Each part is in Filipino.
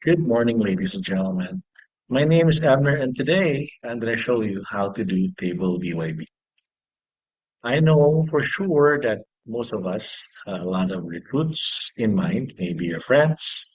Good morning, ladies and gentlemen. My name is Abner, and today I'm going to show you how to do table BYB. I know for sure that most of us have a lot of recruits in mind, maybe your friends,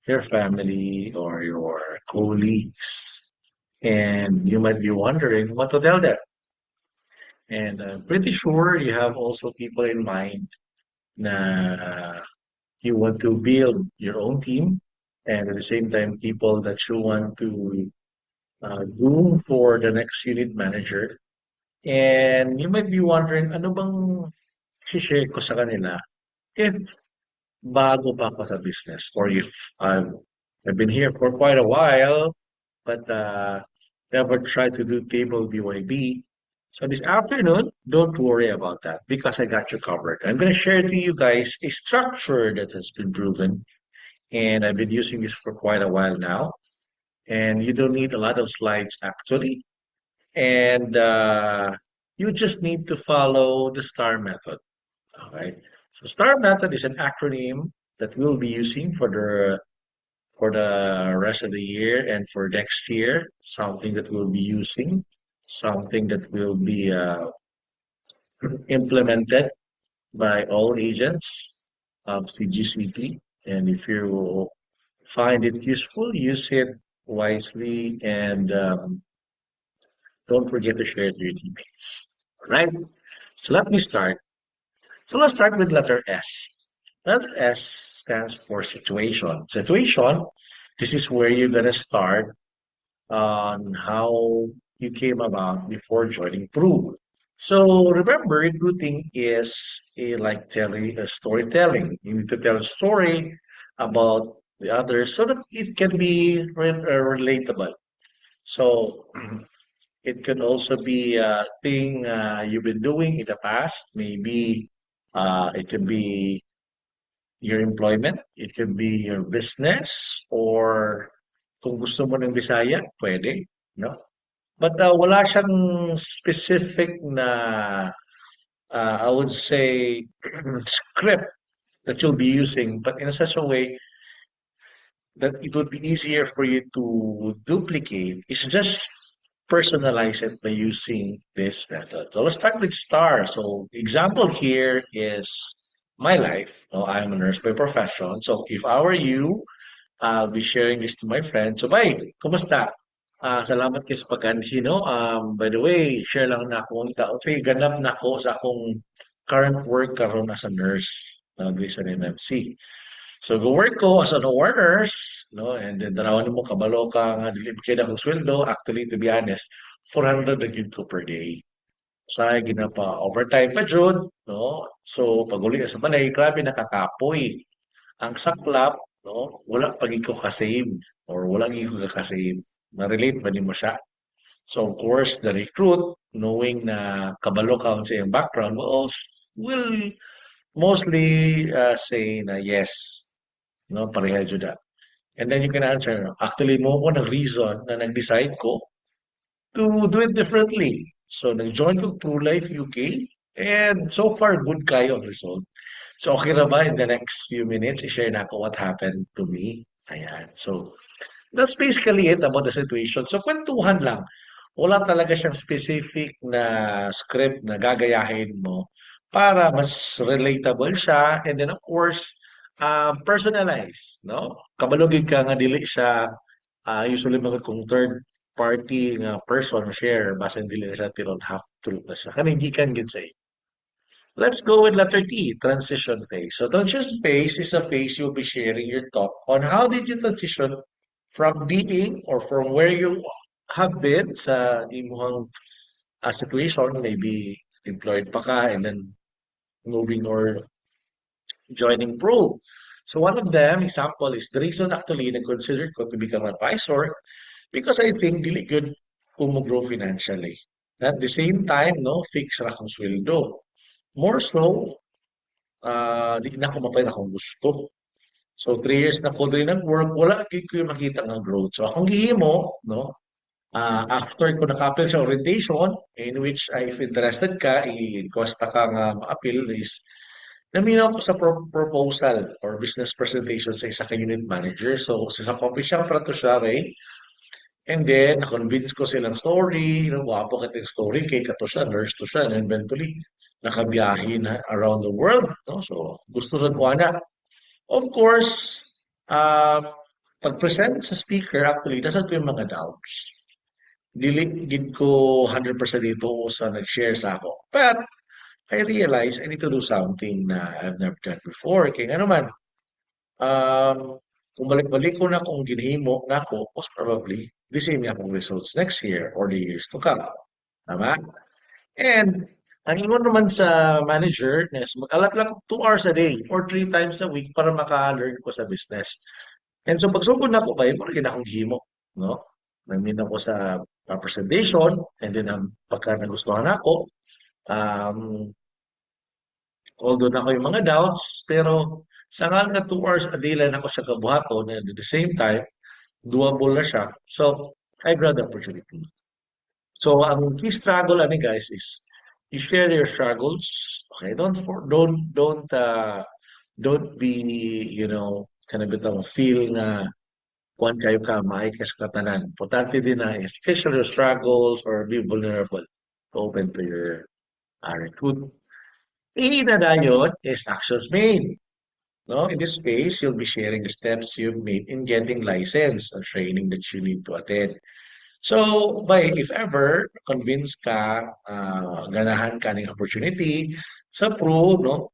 your family, or your colleagues, and you might be wondering what to tell them. And I'm pretty sure you have also people in mind na you want to build your own team, and at the same time, people that you want to groom for the next unit manager. And you might be wondering, ano bang share ko sa kanila if bago pa ako sa business or if I've been here for quite a while, but never tried to do table BYB. So this afternoon, don't worry about that because I got you covered. I'm going to share to you guys a structure that has been proven, and I've been using this for quite a while now. And you don't need a lot of slides actually. And you just need to follow the STAR method. Okay. So STAR method is an acronym that we'll be using for the rest of the year and for next year. Something that we'll be using, something that will be implemented by all agents of CGCP. And if you find it useful, use it wisely and don't forget to share it to your teammates. All right. So let me start. So let's start with letter S. Letter S stands for situation. Situation, this is where you're gonna start on how you came about before joining Prove. So remember, recruiting is like telling a storytelling. You need to tell a story about the others so that it can be relatable. So it could also be a thing you've been doing in the past. Maybe it could be your employment, it could be your business, or kung gusto mo ng Bisaya, pwede, no? But wala siyang specific na, I would say, script that you'll be using, but in such a way that it would be easier for you to duplicate. It's just personalize it by using this method. So let's start with STAR. So example here is my life. No, I'm a nurse by profession. So if I were you, I'll be sharing this to my friends. So, bye, kumusta? Salamat kayo sa pag-anhi, no? By the way, share lang na akong okay, ganap na ako sa akong current work karon as a nurse na sa MMC. So, go work ko as an OR nurse, no? And then, darawan mo, kabalo ka nga, dili kaya akong sweldo. Actually, to be honest, 400 na gyud ko per day. Sa ginapa overtime pa jud, no? So, pag uli sa balay, grabe nakakapoy. Ang saklap, no, wala pa gid ko ka-save or wala gid ko ka-save. Ma-relate ba nimo siya? So of course, the recruit, knowing na kabalo ka sa iyang background, will mostly say na yes, no, pareha jud that. And then you can answer, actually mo ko ng reason na nag-decide ko to do it differently. So nag-join ko True Life UK and so far good kayo ang result. So, okay na ba in the next few minutes, i-share na ako what happened to me? Ayan. So, that's basically it about the situation. So, kwentuhan lang. Wala talaga siyang specific na script na gagayahin mo para mas relatable siya. And then, of course, personalized, no? Kabalugid ka nga dili siya usually mga kung third party nga person share basta dili na siya tiron half truth na siya. Kanang gikan gid sa Let's go with letter T, transition phase. So transition phase is a phase you'll be sharing your thought on how did you transition from being or from where you have been sa imuhang situation, maybe employed pa ka and then moving or joining Pro. So one of them, example, is the reason actually na considered ko to become advisor because I think dili good kung mo-grow financially. At the same time, no, fix ra kong sweldo. More so, di na ako mapay akong gusto. So 3 years na ko din nag-work, wala gid ko yung makita nga growth. So akong gihimo, no, after ko nakapil sa orientation, in which if interested ka, i-request ka nga ma-appeal is naminaw ko sa proposal or business presentation sa isa ka unit manager. So, sa coffee shop para to siya, Ray. And then, na-convince ko silang story, gwapo kita yung story, kay kato siya, nurse to siya, and eventually, nakabiyahe na around the world, no? So, gusto sa kuha na. Of course, um, pag-present sa speaker, actually, nasaan ko yung mga doubts. Dili gid ko 100% dito sa nag-share sa ako. But, I realized I need to do something na I've never done before. Kaya nga naman, um, kung balik-balik ko na kung ginhimo na ako, most probably, the same na akong results next year or the years to come. Tama? And, ang ingon naman sa manager is mag-alat lang 2 hours a day or 3 times a week para maka-learn ko sa business. And so, pagsugod na ako ba, yun rin akong himo. No? Namin ako sa presentation and then pagka nagustuhan ako, um, although na ko yung mga doubts, pero sa nga nga 2 hours a day lang ako sa kabuhaton and at the same time, doable na siya. So, I grab the opportunity. So, ang key struggle, ani guys, is you share your struggles. Okay, don't be, kind of bitang feel na kuan kayo ka, maay ka sa katanan. Importante din na is share your struggles or be vulnerable to open to your recruit. Iinadayon is actions made. No, in this space, you'll be sharing the steps you've made in getting license and training that you need to attend. So, if ever, convince ka, ganahan ka ng opportunity, sa Pro, no,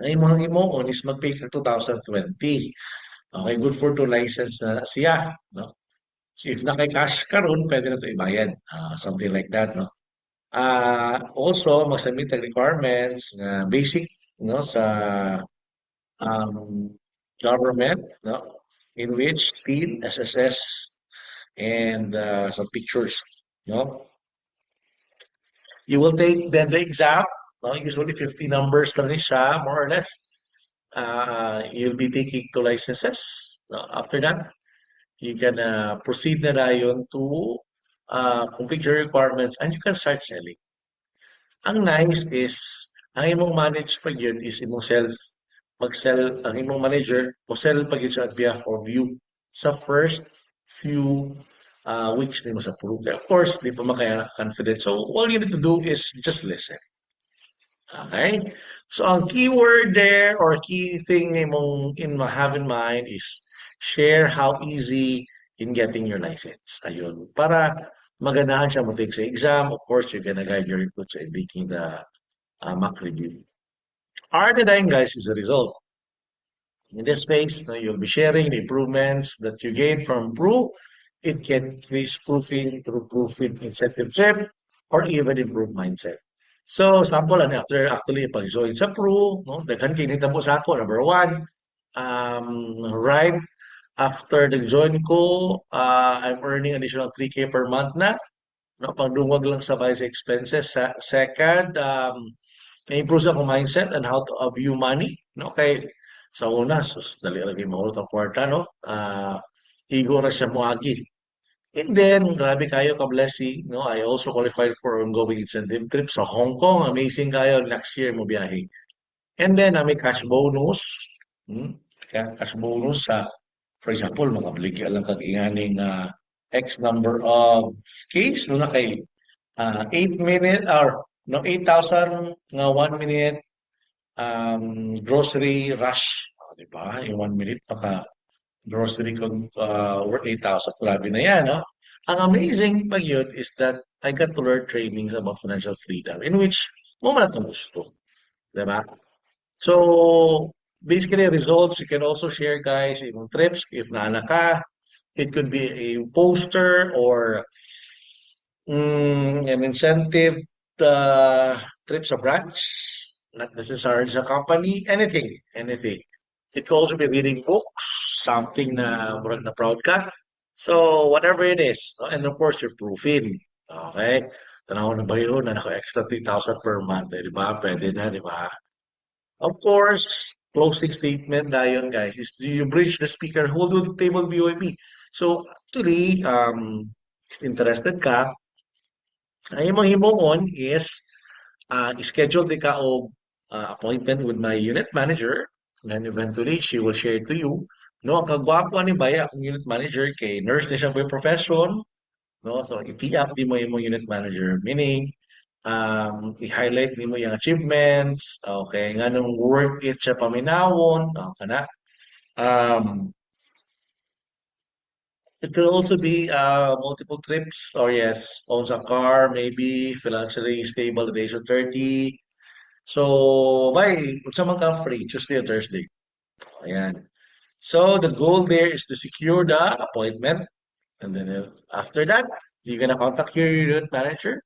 ay mga imo is mag-pay ka 2020. Okay, good for to license na siya, no? So, if naka-cash ka ron, pwede na ito ibayad. Something like that, no? Also, mag-submit ang requirements na basic, no, sa um, government, no, in which TEED, SSS, and some pictures, no. You will take then the exam, no, usually 50 numbers na rin siya, more or less. You'll be taking 2 licenses. No? After that, you can proceed na yun to complete your requirements and you can start selling. Ang nice is, ang imong manage pag yun is imong mag-sell, ang imong manager, o sell pag yun siya at behalf of you sa first few weeks nimo sa program. Of course, di pa makaya confident. So, all you need to do is just listen. Okay? So, ang keyword there or key thing have in mind is share how easy in getting your license. Ayun. Para maganahan siya mo-take sa exam. Of course, you're gonna guide your recruits in making the mock review. RTDine, guys, is the result. In this space, you'll be sharing the improvements that you gain from Proof. It can increase proofing through proofing incentive ship or even improve mindset. So, sample, and after actually pag-join sa Proof, no, daghan kinita mo sa ako, number one, right after nag-join ko, I'm earning additional 3K per month na. No, pagdungag lang sa sa expenses. Second, na-improve sa akong mindset and how to view money. No, kay sa una, dali lagi mahulot ang kwarta, no? Ego na siya muagi. And then, grabe kayo ka-blessing, no? I also qualified for ongoing incentive trip sa Hong Kong. Amazing kayo. Next year mo biyahe. And then, may cash bonus. Cash bonus sa, for example, mga bligyan lang kag inganing X number of case, no, na kay 8 minute or no 8,000 nga 1 minute grocery rush. Di ba? Yung 1 minute grocery kung worth 8,000. Grabe na yan, no? Ang amazing pag yun is that I got to learn trainings about financial freedom in which mo man itong gusto. Di ba? So, basically, results, you can also share, guys, yung trips, if naana ka. It could be a poster or an incentive trip sa branch, not necessarily sa company, anything. It could also be reading books, something na murag na proud ka. So, whatever it is. No? And of course, you're proofing. Okay? Tanaw na ba yun na naka-extra 3,000 per month? Di ba? Pwede na, di ba? Of course, closing statement na yun, guys, is you bridge the speaker, hold the table BOIB. So, actually, if interested ka, ay imong himuon is schedule di ka og appointment with my unit manager. And eventually, she will share to you. No, ang kagwapo ni Baya, akong unit manager, kay nurse na siya by profession. No? So, i-up di mo yung unit manager. Meaning, i-highlight ni mo yung achievements. Okay, nga nung worth it siya paminawon. Okay na. It could also be multiple trips or yes, owns a car, maybe financially stable at the age of 30. So, by unsa man ka free, Tuesday or Thursday. Ayan. So, the goal there is to secure the appointment. And then after that, you're gonna contact your unit manager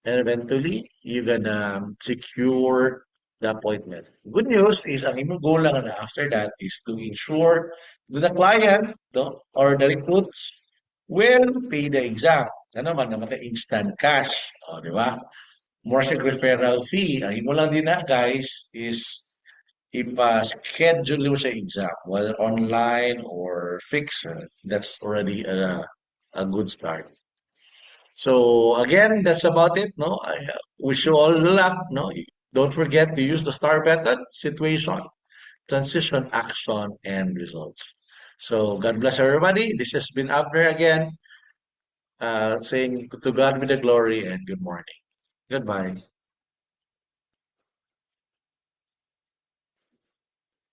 and eventually you're gonna secure the appointment. Good news is ang imong goal lang na after that is to ensure that the client no, or the recruits will pay the exam. Ano naman na maka-instant cash. O, di ba? More siya referral fee. Ang imo lang din na guys is ipa-schedule mo sa exam, whether online or fixed. That's already a good start. So again, that's about it. No, I wish you all luck. No, don't forget to use the star method: situation, transition, action, and results. So God bless everybody. This has been Abner again, saying to God be the glory and good morning. Goodbye.